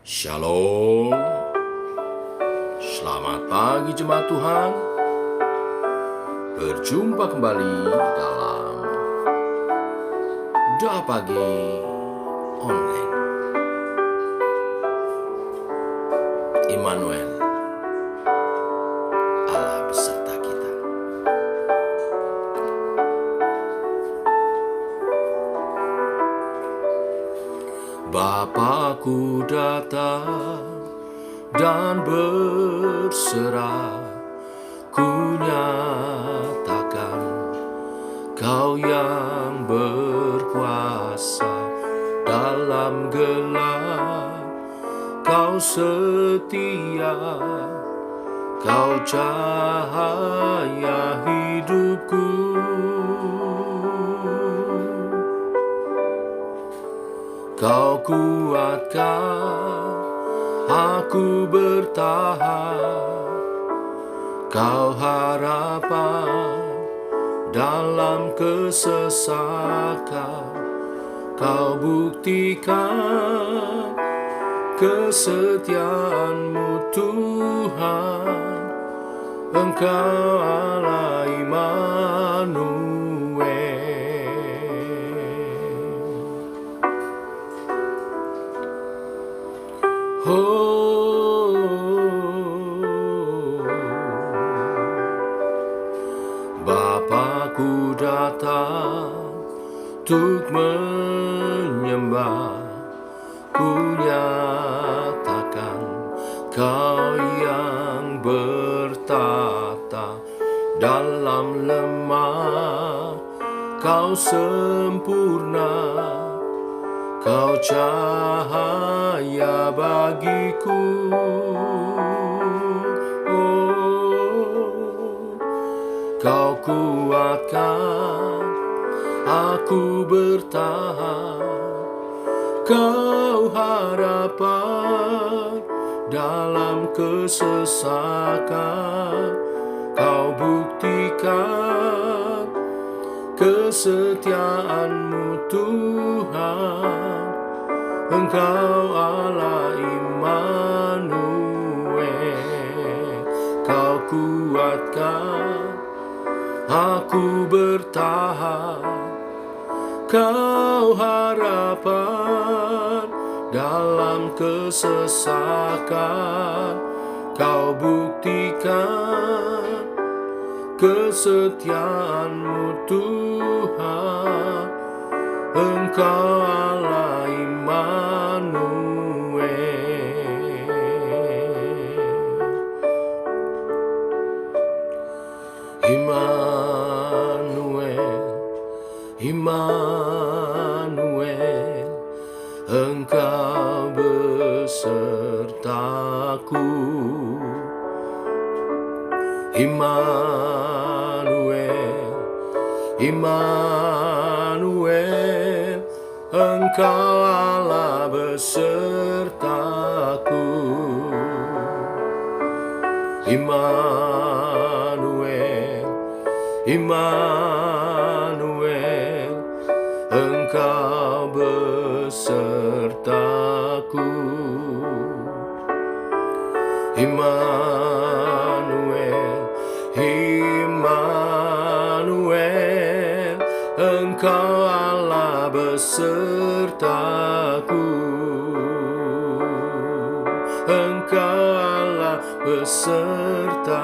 Shalom. Selamat pagi jemaat Tuhan. Berjumpa kembali dalam doa pagi online. Immanuel, Allah beserta kita. Bapakku datang dan berserah, ku nyatakan Kau yang berkuasa dalam gelap. Kau setia, Kau cahaya hidupku. Kau kuatkan aku bertahan, Kau harapan dalam kesesakan. Kau buktikan kesetiaan-Mu Tuhan, Engkau Allah Immanuel. Oh, Bapakku datang untuk menyembah, ku nyatakan Kau yang bertata dalam lemah. Kau sempurna, Kau cahaya bagiku. Oh, Kau kuatkan aku bertahan, Kau harapan dalam kesesakan. Kau buktikan kesetiaan-Mu Tuhan, Engkau Allah Immanuel. Kau kuatkan aku bertahan, Kau harapan dalam kesesakan. Kau buktikan kesetiaan-Mu Tuhan, Engkau Allah Immanuel. Immanuel, Immanuel, Engkau besertaku. Immanuel, Immanuel, Engkau Allah besertaku. Immanuel, Immanuel, Engkau besertaku. Immanuel, Immanuel, Engkau Allah besertaku. Engkau Allah besertaku.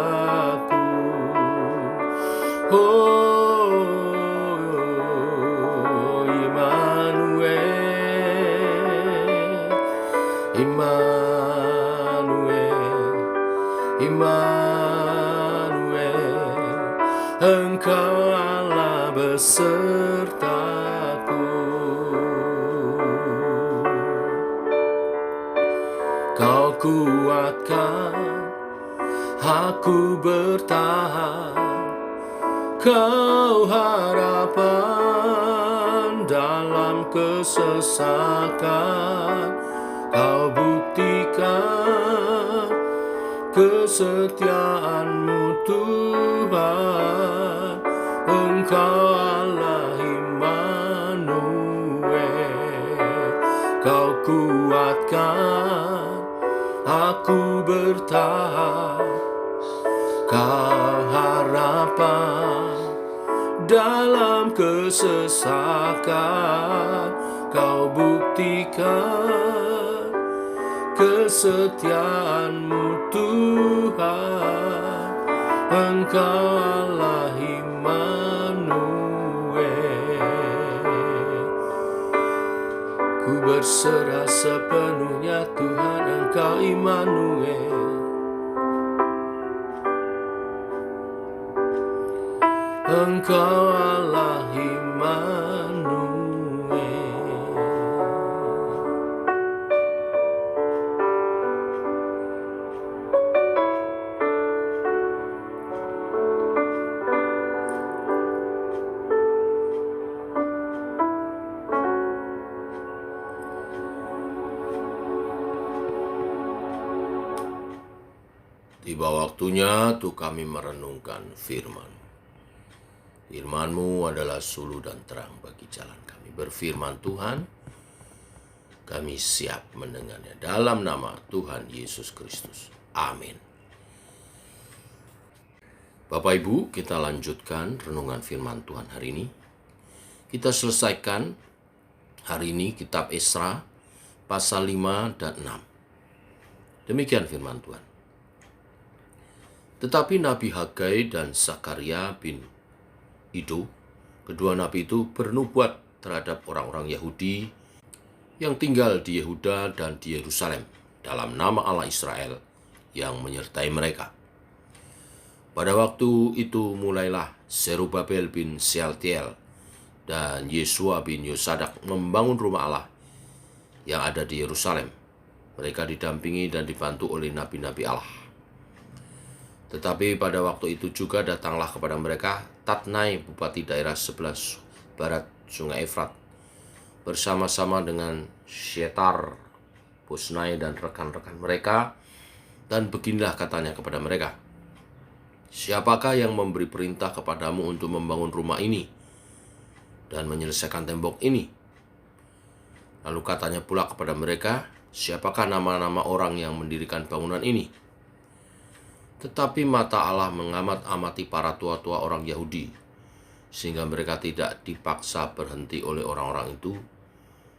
Oh, Immanuel, Immanuel, Immanuel, Engkau Allah besertaku. Kau kuatkan aku bertahan, Kau harapan dalam kesesakan. Kau buktikan kesetiaan-Mu Tuhan, Engkau Allah Immanuel. Kau kuatkan aku bertahan. Kau harapan dalam kesesakan, kau buktikan kesetiaan-Mu Tuhan. Engkau Allah Immanuel. Ku berserah sepenuhnya Tuhan, Engkau Immanuel. Engkau Allah Immanuel. Tiba waktunya untuk kami merenungkan firman. Firman-Mu adalah suluh dan terang bagi jalan kami. Berfirman Tuhan, kami siap mendengarnya. Dalam nama Tuhan Yesus Kristus. Amin. Bapak Ibu, kita lanjutkan renungan firman Tuhan hari ini. Kita selesaikan hari ini kitab Esra pasal 5 dan 6. Demikian firman Tuhan. Tetapi Nabi Hagai dan Zakaria bin Ido, kedua nabi itu bernubuat terhadap orang-orang Yahudi yang tinggal di Yehuda dan di Yerusalem dalam nama Allah Israel yang menyertai mereka. Pada waktu itu mulailah Zerubabel bin Shealtiel dan Yesua bin Yosadak membangun rumah Allah yang ada di Yerusalem. Mereka didampingi dan dibantu oleh nabi-nabi Allah. Tetapi pada waktu itu juga datanglah kepada mereka Tatnai, bupati daerah sebelah barat Sungai Efrat, bersama-sama dengan Syetar, Bosnai, dan rekan-rekan mereka. Dan beginilah katanya kepada mereka, siapakah yang memberi perintah kepadamu untuk membangun rumah ini dan menyelesaikan tembok ini? Lalu katanya pula kepada mereka, siapakah nama-nama orang yang mendirikan bangunan ini? Tetapi mata Allah mengamat-amati para tua-tua orang Yahudi, sehingga mereka tidak dipaksa berhenti oleh orang-orang itu,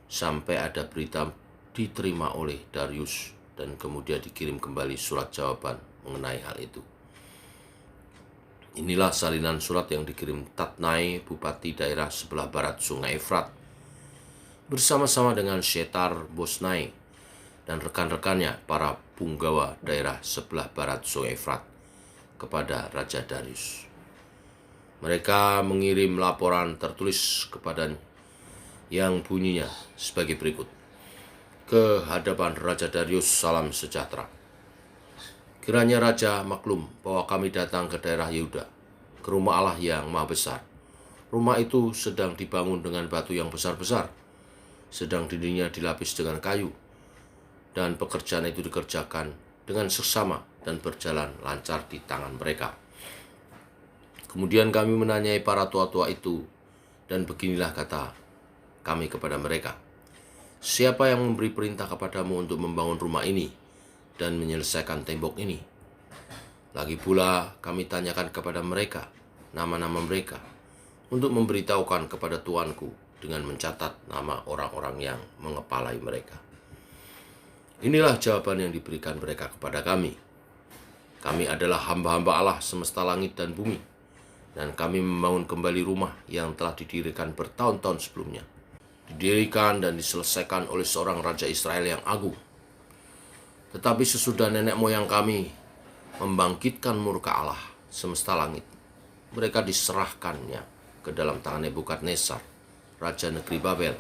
sampai ada berita diterima oleh Darius, dan kemudian dikirim kembali surat jawaban mengenai hal itu. Inilah salinan surat yang dikirim Tatnai, bupati daerah sebelah barat Sungai Efrat, bersama-sama dengan Syetar Bosnai dan rekan-rekannya, para punggawa daerah sebelah barat Sungai Efrat, kepada Raja Darius. Mereka mengirim laporan tertulis kepadanya yang bunyinya sebagai berikut. Ke hadapan Raja Darius, salam sejahtera. Kiranya Raja maklum bahwa kami datang ke daerah Yehuda, ke rumah Allah yang maha besar. Rumah itu sedang dibangun dengan batu yang besar-besar, sedang dindingnya dilapis dengan kayu, dan pekerjaan itu dikerjakan dengan seksama dan berjalan lancar di tangan mereka. Kemudian kami menanyai para tua-tua itu, dan beginilah kata kami kepada mereka, siapa yang memberi perintah kepadamu untuk membangun rumah ini dan menyelesaikan tembok ini? Lagi pula kami tanyakan kepada mereka nama-nama mereka, untuk memberitahukan kepada tuanku dengan mencatat nama orang-orang yang mengepalai mereka. Inilah jawaban yang diberikan mereka kepada kami. Kami adalah hamba-hamba Allah semesta langit dan bumi, dan kami membangun kembali rumah yang telah didirikan bertahun-tahun sebelumnya. Didirikan dan diselesaikan oleh seorang Raja Israel yang agung. Tetapi sesudah nenek moyang kami membangkitkan murka Allah semesta langit, mereka diserahkannya ke dalam tangan Nebukadnezar, Raja negeri Babel,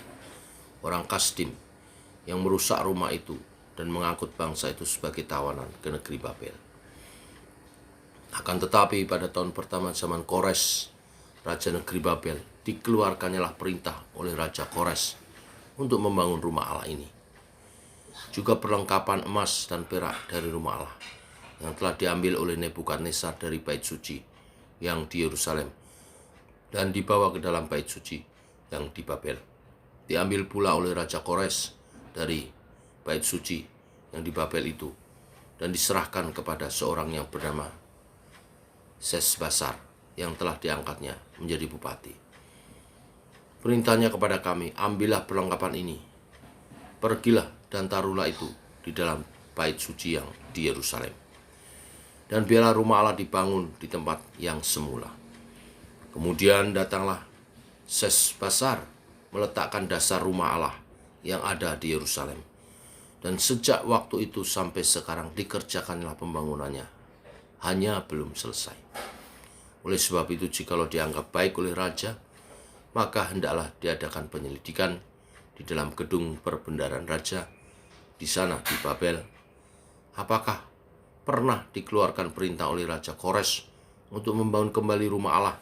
orang Kasdim, yang merusak rumah itu dan mengangkut bangsa itu sebagai tawanan ke negeri Babel. Akan tetapi pada tahun pertama zaman Kores, Raja negeri Babel, dikeluarkannyalah perintah oleh Raja Kores untuk membangun rumah Allah ini. Juga perlengkapan emas dan perak dari rumah Allah yang telah diambil oleh Nebukadnezar dari bait suci yang di Yerusalem dan dibawa ke dalam bait suci yang di Babel. Diambil pula oleh Raja Kores dari bait suci yang di Babel itu dan diserahkan kepada seorang yang bernama Sesbasar yang telah diangkatnya menjadi bupati. Perintahnya kepada kami, ambillah perlengkapan ini, pergilah dan taruhlah itu di dalam bait suci yang di Yerusalem. Dan biarlah rumah Allah dibangun di tempat yang semula. Kemudian datanglah Sesbasar meletakkan dasar rumah Allah yang ada di Yerusalem. Dan sejak waktu itu sampai sekarang dikerjakanlah pembangunannya, hanya belum selesai. Oleh sebab itu, jikalau dianggap baik oleh raja, maka hendaklah diadakan penyelidikan di dalam gedung perbendaharaan raja di sana di Babel. Apakah pernah dikeluarkan perintah oleh Raja Kores untuk membangun kembali rumah Allah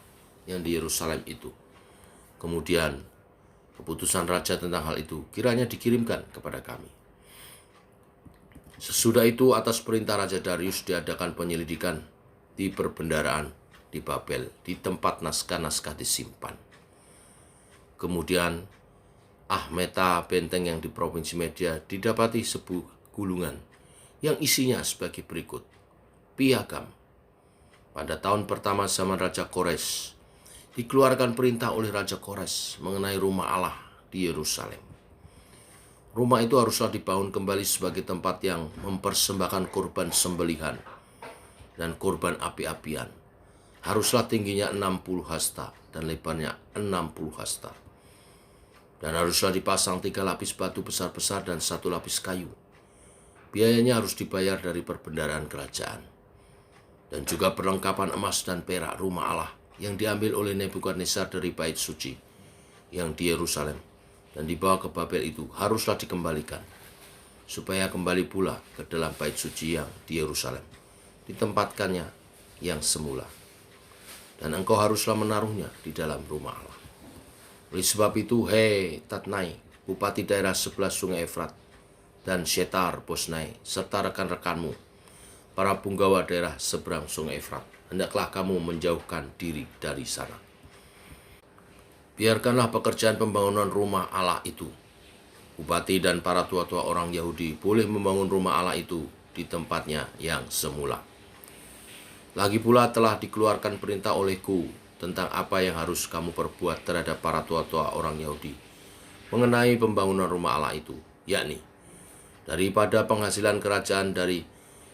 yang di Yerusalem itu? Kemudian keputusan raja tentang hal itu kiranya dikirimkan kepada kami. Sesudah itu atas perintah Raja Darius diadakan penyelidikan di perbendaharaan di Babel, di tempat naskah-naskah disimpan. Kemudian Ahmeta, benteng yang di provinsi Media, didapati sebuah gulungan yang isinya sebagai berikut. Piagam. Pada tahun pertama zaman Raja Kores, dikeluarkan perintah oleh Raja Kores mengenai rumah Allah di Yerusalem. Rumah itu haruslah dibangun kembali sebagai tempat yang mempersembahkan korban sembelihan dan korban api-apian. Haruslah tingginya 60 hasta dan lebarnya 60 hasta. Dan haruslah dipasang 3 lapis batu besar-besar dan 1 lapis kayu. Biayanya harus dibayar dari perbendaharaan kerajaan. Dan juga perlengkapan emas dan perak rumah Allah yang diambil oleh Nebukadnezar dari bait suci yang di Yerusalem dan dibawa ke Babel itu haruslah dikembalikan, supaya kembali pula ke dalam bait suci yang di Yerusalem, ditempatkannya yang semula. Dan engkau haruslah menaruhnya di dalam rumah Allah. Oleh sebab itu, hei Tatnai, bupati daerah sebelah sungai Efrat, dan Syetar-Bosnai, serta rekan-rekanmu, para punggawa daerah seberang sungai Efrat, hendaklah kamu menjauhkan diri dari sana. Biarkanlah pekerjaan pembangunan rumah Allah itu. Bupati dan para tua-tua orang Yahudi boleh membangun rumah Allah itu di tempatnya yang semula. Lagi pula telah dikeluarkan perintah olehku tentang apa yang harus kamu perbuat terhadap para tua-tua orang Yahudi mengenai pembangunan rumah Allah itu, yakni daripada penghasilan kerajaan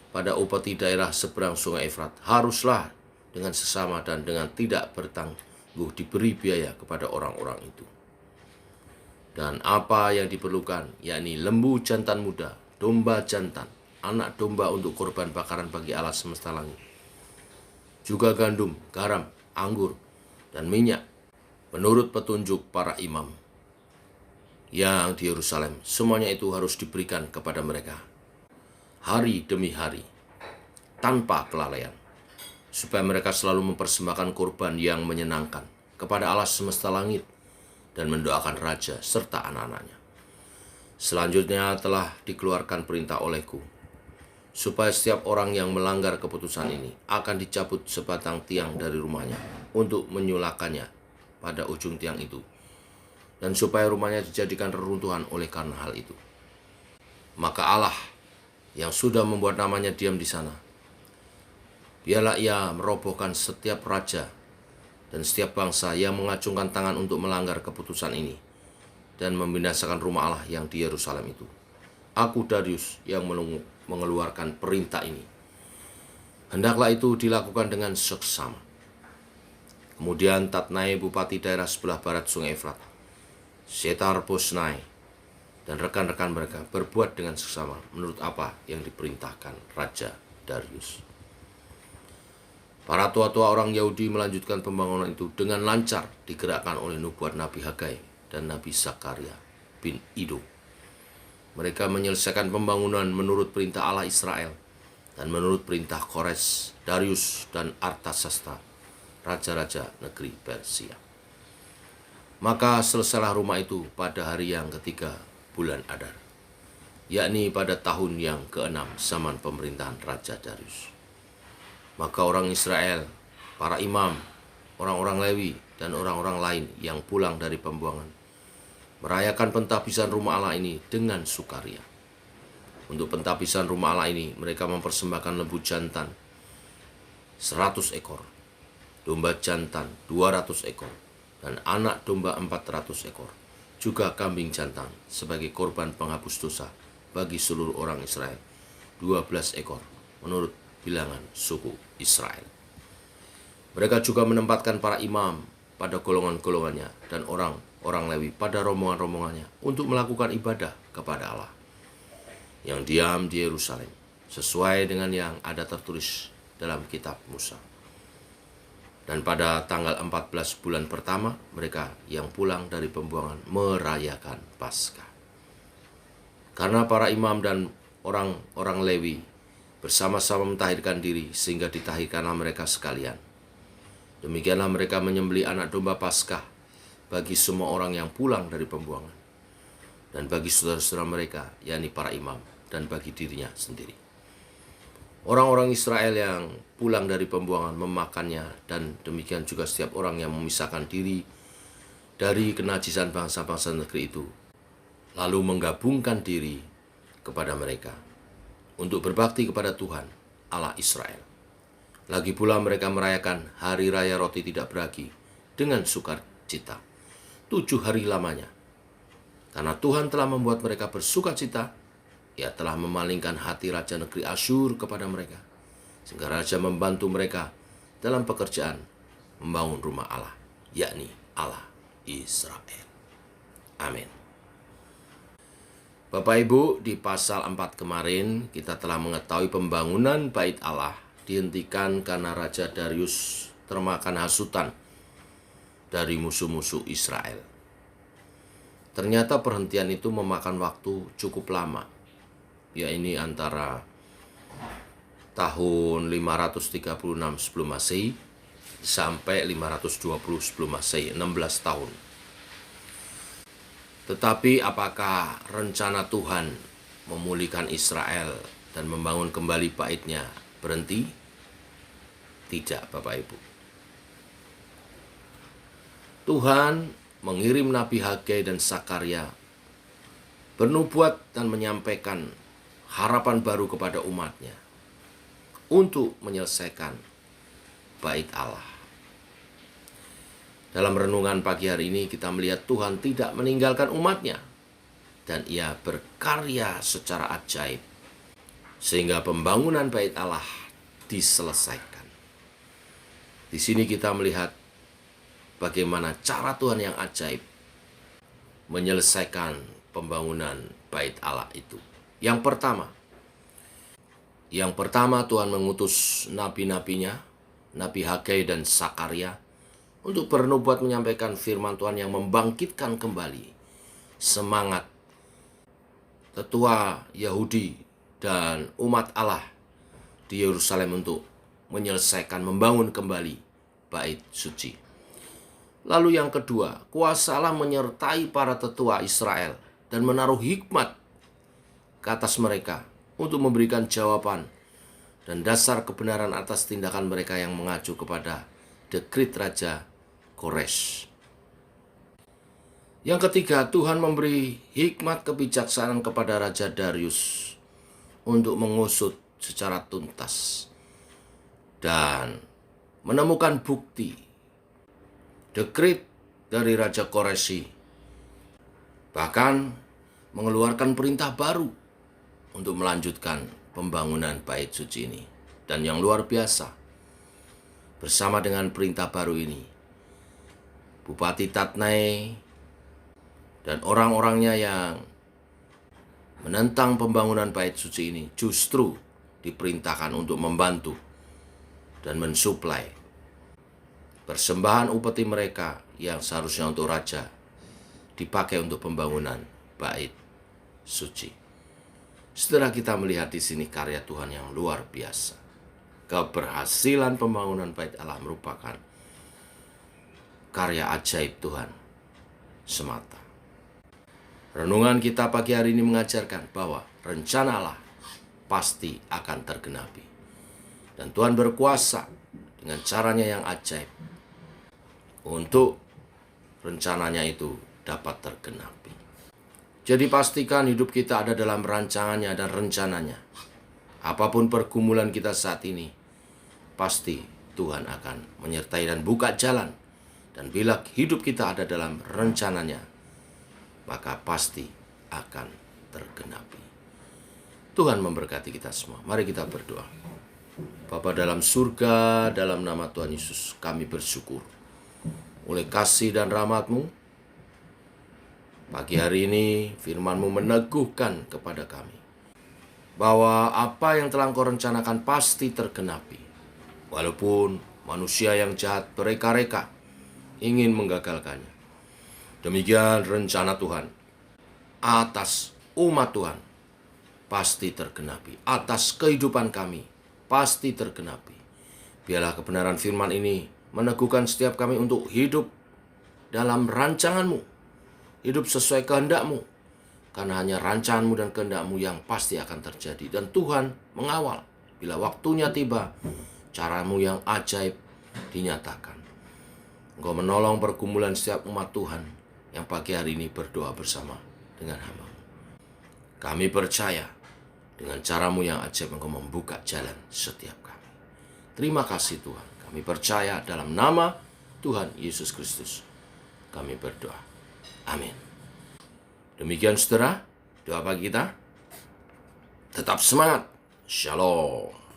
pada upeti daerah seberang sungai Efrat haruslah dengan sesama dan dengan tidak bertangguh diberi biaya kepada orang-orang itu. Dan apa yang diperlukan, yakni lembu jantan muda, domba jantan, anak domba untuk korban bakaran bagi Allah semesta langit, juga gandum, garam, anggur, dan minyak, menurut petunjuk para imam yang di Yerusalem, semuanya itu harus diberikan kepada mereka hari demi hari, tanpa kelalaian, supaya mereka selalu mempersembahkan korban yang menyenangkan kepada Allah semesta langit dan mendoakan raja serta anak-anaknya. Selanjutnya telah dikeluarkan perintah olehku, supaya setiap orang yang melanggar keputusan ini akan dicabut sebatang tiang dari rumahnya untuk menyulakannya pada ujung tiang itu, dan supaya rumahnya dijadikan reruntuhan oleh karena hal itu. Maka Allah yang sudah membuat namanya diam di sana, biarlah ia merobohkan setiap raja dan setiap bangsa yang mengacungkan tangan untuk melanggar keputusan ini dan membinasakan rumah Allah yang di Yerusalem itu. Aku Darius yang mengeluarkan perintah ini. Hendaklah itu dilakukan dengan seksama. Kemudian Tatnai, bupati daerah sebelah barat sungai Efrat, Syetar-Bosnai, dan rekan-rekan mereka berbuat dengan seksama menurut apa yang diperintahkan Raja Darius. Para tua-tua orang Yahudi melanjutkan pembangunan itu dengan lancar digerakkan oleh nubuat Nabi Hagai dan Nabi Zakaria bin Iddo. Mereka menyelesaikan pembangunan menurut perintah Allah Israel dan menurut perintah Kores, Darius, dan Artasasta, raja-raja negeri Persia. Maka selesailah rumah itu pada hari yang ketiga bulan Adar, yakni pada tahun yang ke-6 zaman pemerintahan Raja Darius. Maka orang Israel, para imam, orang-orang Lewi, dan orang-orang lain yang pulang dari pembuangan merayakan pentahbisan rumah Allah ini dengan sukaria. Untuk pentapisan rumah Allah ini, mereka mempersembahkan lembu jantan 100 ekor, domba jantan 200 ekor, dan anak domba 400 ekor, juga kambing jantan sebagai korban penghapus dosa bagi seluruh orang Israel, 12 ekor menurut bilangan suku Israel. Mereka juga menempatkan para imam pada golongan-golongannya dan orang Lewi pada rombongan-rombongannya untuk melakukan ibadah kepada Allah yang diam di Yerusalem, sesuai dengan yang ada tertulis dalam kitab Musa. Dan pada tanggal 14 bulan pertama, mereka yang pulang dari pembuangan merayakan Paskah. Karena para imam dan orang-orang Lewi bersama-sama mentahirkan diri, sehingga ditahirkanlah mereka sekalian. Demikianlah mereka menyembelih anak domba Paskah bagi semua orang yang pulang dari pembuangan, dan bagi saudara-saudara mereka, yakni para imam, dan bagi dirinya sendiri. Orang-orang Israel yang pulang dari pembuangan memakannya, dan demikian juga setiap orang yang memisahkan diri dari kenajisan bangsa-bangsa negeri itu, lalu menggabungkan diri kepada mereka untuk berbakti kepada Tuhan Allah Israel. Lagi pula mereka merayakan hari raya roti tidak beragi dengan sukacita 7 hari lamanya. Karena Tuhan telah membuat mereka bersukacita, Ia telah memalingkan hati raja negeri Asyur kepada mereka, sehingga raja membantu mereka dalam pekerjaan membangun rumah Allah, yakni Allah Israel. Amin. Bapak Ibu, di pasal 4 kemarin kita telah mengetahui pembangunan bait Allah dihentikan karena Raja Darius termakan hasutan dari musuh-musuh Israel. Ternyata perhentian itu memakan waktu cukup lama, yaitu antara tahun 536 sebelum Masehi sampai 520 sebelum Masehi, 16 tahun. Tetapi apakah rencana Tuhan memulihkan Israel dan membangun kembali baitnya berhenti? Tidak, Bapak Ibu. Tuhan mengirim Nabi Hagai dan Sakaria bernubuat dan menyampaikan harapan baru kepada umatnya untuk menyelesaikan bait Allah. Dalam renungan pagi hari ini kita melihat Tuhan tidak meninggalkan umatnya, dan Ia berkarya secara ajaib sehingga pembangunan bait Allah diselesaikan. Di sini kita melihat bagaimana cara Tuhan yang ajaib menyelesaikan pembangunan bait Allah itu. Yang pertama Tuhan mengutus nabi-nabinya, Nabi Hagai dan Sakaria, untuk bernubuat menyampaikan firman Tuhan yang membangkitkan kembali semangat tetua Yahudi dan umat Allah di Yerusalem untuk menyelesaikan, membangun kembali bait suci. Lalu yang kedua, kuasa Allah menyertai para tetua Israel dan menaruh hikmat ke atas mereka untuk memberikan jawaban dan dasar kebenaran atas tindakan mereka yang mengacu kepada dekrit Raja Kores. Yang ketiga, Tuhan memberi hikmat kebijaksanaan kepada Raja Darius untuk mengusut secara tuntas dan menemukan bukti dekrit dari Raja Koresi, bahkan mengeluarkan perintah baru untuk melanjutkan pembangunan bait suci ini. Dan yang luar biasa, bersama dengan perintah baru ini, Bupati Tatnai dan orang-orangnya yang menentang pembangunan bait suci ini justru diperintahkan untuk membantu dan mensuplai persembahan upeti mereka yang seharusnya untuk raja dipakai untuk pembangunan bait suci. Setelah kita melihat di sini karya Tuhan yang luar biasa, keberhasilan pembangunan bait Allah merupakan karya ajaib Tuhan semata. Renungan kita pagi hari ini mengajarkan bahwa rencana Allah pasti akan tergenapi. Dan Tuhan berkuasa dengan caranya yang ajaib untuk rencananya itu dapat tergenapi. Jadi pastikan hidup kita ada dalam rancangannya dan rencananya. Apapun pergumulan kita saat ini, pasti Tuhan akan menyertai dan buka jalan. Dan bila hidup kita ada dalam rencananya, maka pasti akan tergenapi. Tuhan memberkati kita semua. Mari kita berdoa. Bapa dalam surga, dalam nama Tuhan Yesus, kami bersyukur oleh kasih dan rahmat-Mu. Pagi hari ini firman-Mu meneguhkan kepada kami bahwa apa yang telah Engkau rencanakan pasti tergenapi. Walaupun manusia yang jahat bereka-reka ingin menggagalkannya. Demikian rencana Tuhan atas umat Tuhan pasti tergenapi. Atas kehidupan kami pasti tergenapi. Biarlah kebenaran firman ini meneguhkan setiap kami untuk hidup dalam rancangan-Mu. Hidup sesuai kehendak-Mu. Karena hanya rancangan-Mu dan kehendak-Mu yang pasti akan terjadi. Dan Tuhan mengawal. Bila waktunya tiba, cara-Mu yang ajaib dinyatakan. Engkau menolong pergumulan setiap umat Tuhan yang pagi hari ini berdoa bersama dengan hamba-Mu. Kami percaya dengan cara-Mu yang ajaib Engkau membuka jalan setiap kami. Terima kasih Tuhan. Kami percaya dalam nama Tuhan Yesus Kristus. Kami berdoa. Amin. Demikian saudara, doa pagi kita. Tetap semangat. Shalom.